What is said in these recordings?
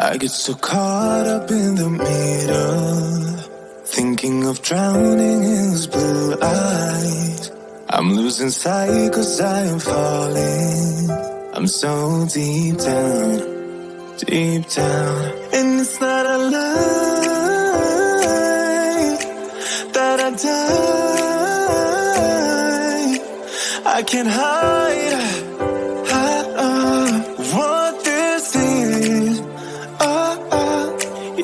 I get so caught up in the middle, thinking of drowning in his blue eyes. I'm losing sight 'cause I am falling. I'm so deep down, and it's not a lie that I die. I can't hide what this is.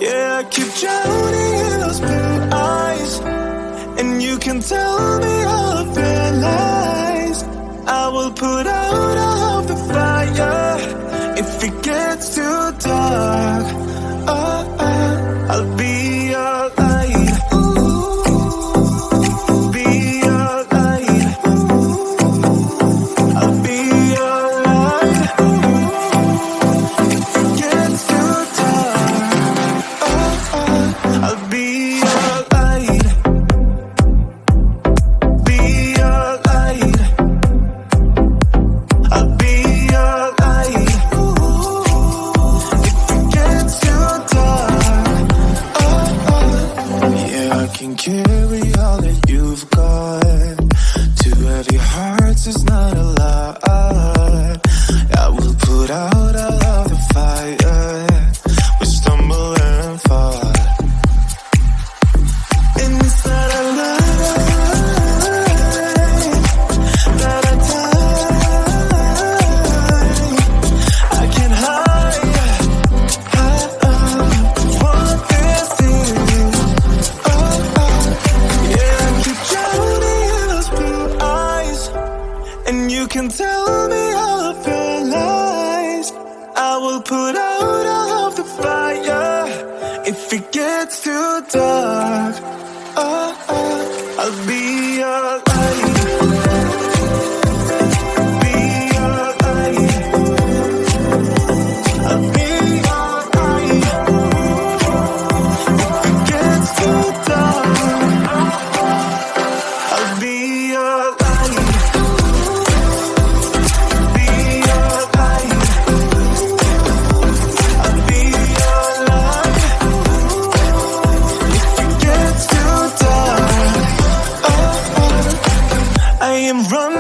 Yeah, I keep drowning in those blue eyes, and you can tell me all of your lies. I will put out all of the fire if it gets too dark. I'll be your light. Be your light. I'll be your light. If it gets too dark, I'll be your light. Be your light. I'll be your light. If it gets too dark, yeah, I can carry all that you've got. Two heavy hearts is not a lot. I will put out all of the fire. We stumble and fall, and it's not a lie that I die. I can't hide what this is. Yeah, I keep drowning in those blue eyes, and you can tell me all of your lies. I will put out all of the fire if it gets too dark. I'll be your light. Be your light. I'll be your light. If it gets too dark, I'll be your light. Be your light. I'll be your light. If it gets too dark, I am running